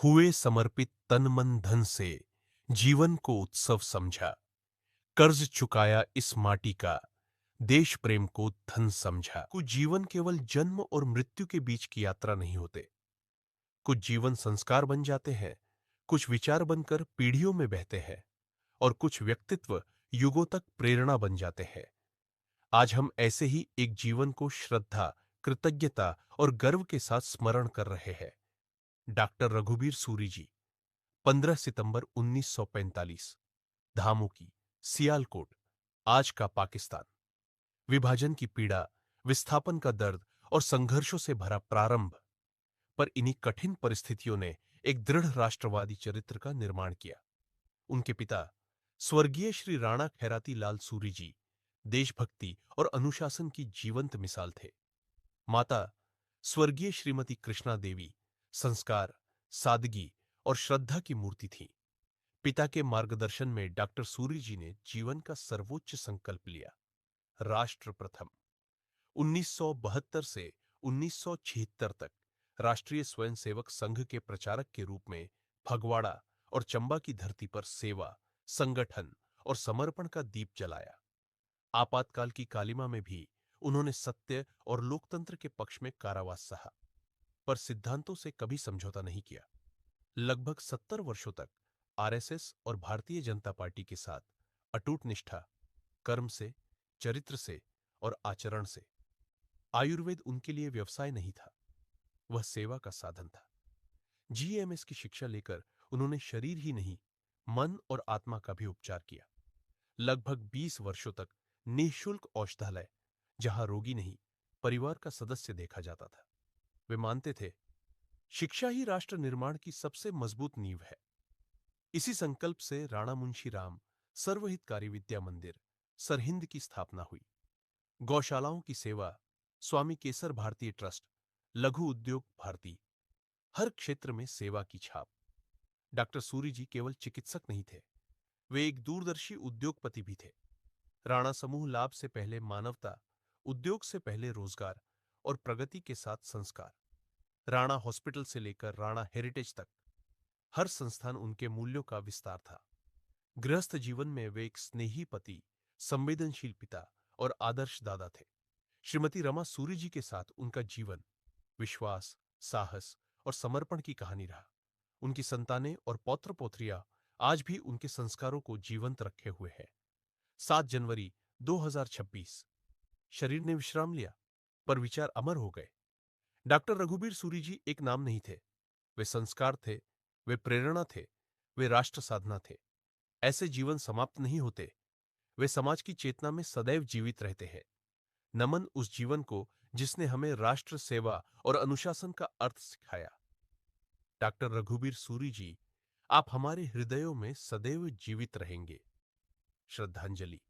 हुए समर्पित तन मन धन से, जीवन को उत्सव समझा। कर्ज चुकाया इस माटी का, देश प्रेम को धन समझा। कुछ जीवन केवल जन्म और मृत्यु के बीच की यात्रा नहीं होते। कुछ जीवन संस्कार बन जाते हैं, कुछ विचार बनकर पीढ़ियों में बहते हैं, और कुछ व्यक्तित्व युगों तक प्रेरणा बन जाते हैं। आज हम ऐसे ही एक जीवन को श्रद्धा, कृतज्ञता और गर्व के साथ स्मरण कर रहे हैं। डॉक्टर रघुबीर सूरी जी, 15 सितंबर 1945, धामुकी, सियालकोट, आज का पाकिस्तान। विभाजन की पीड़ा, विस्थापन का दर्द और संघर्षों से भरा प्रारंभ, पर इन्हीं कठिन परिस्थितियों ने एक दृढ़ राष्ट्रवादी चरित्र का निर्माण किया। उनके पिता स्वर्गीय श्री राणा खैराती लाल सूरी जी देशभक्ति और अनुशासन की जीवंत मिसाल थे। माता स्वर्गीय श्रीमती कृष्णा देवी संस्कार, सादगी और श्रद्धा की मूर्ति थी। पिता के मार्गदर्शन में डॉक्टर सूरी जी ने जीवन का सर्वोच्च संकल्प लिया, राष्ट्र प्रथम। 1972 से 1976 तक राष्ट्रीय स्वयंसेवक संघ के प्रचारक के रूप में फगवाड़ा और चंबा की धरती पर सेवा, संगठन और समर्पण का दीप जलाया। आपातकाल की कालिमा में भी उन्होंने सत्य और लोकतंत्र के पक्ष में कारावास सहा, पर सिद्धांतों से कभी समझौता नहीं किया। लगभग 70 वर्षों तक आरएसएस और भारतीय जनता पार्टी के साथ अटूट निष्ठा, कर्म से, चरित्र से और आचरण से। आयुर्वेद उनके लिए व्यवसाय नहीं था, वह सेवा का साधन था। जीएमएस की शिक्षा लेकर उन्होंने शरीर ही नहीं, मन और आत्मा का भी उपचार किया। लगभग 20 वर्षों तक निःशुल्क औषधालय, जहां रोगी नहीं, परिवार का सदस्य देखा जाता था। वे मानते थे, शिक्षा ही राष्ट्र निर्माण की सबसे मजबूत नींव है। इसी संकल्प से राणा मुंशी राम सर्वहितकारी विद्या मंदिर, सरहिंद की स्थापना हुई। गौशालाओं की सेवा, स्वामी केसर भारती ट्रस्ट, लघु उद्योग भारती, हर क्षेत्र में सेवा की छाप। डॉक्टर सूरी जी केवल चिकित्सक नहीं थे, वे एक दूरदर्शी उद्योगपति भी थे। राणा समूह लाभ से पहले मानवता, उद्योग से पहले रोजगार और प्रगति के साथ संस्कार। राणा हॉस्पिटल से लेकर राणा हेरिटेज तक हर संस्थान उनके मूल्यों का विस्तार था। गृहस्थ जीवन में वे एक स्नेही पति, संवेदनशील पिता और आदर्श दादा थे। श्रीमती रमा सूरी जी के साथ उनका जीवन विश्वास, साहस और समर्पण की कहानी रहा। उनकी संतानें और पौत्र पौत्रियां आज भी उनके संस्कारों को जीवंत रखे हुए हैं। 7 जनवरी 2026, शरीर ने विश्राम लिया, पर विचार अमर हो गए। डॉक्टर रघुबीर सूरी जी एक नाम नहीं थे, वे संस्कार थे, वे प्रेरणा थे, वे राष्ट्र साधना थे। ऐसे जीवन समाप्त नहीं होते, वे समाज की चेतना में सदैव जीवित रहते हैं। नमन उस जीवन को जिसने हमें राष्ट्र सेवा और अनुशासन का अर्थ सिखाया। डॉक्टर रघुबीर सूरी जी, आप हमारे हृदयों में सदैव जीवित रहेंगे। श्रद्धांजलि।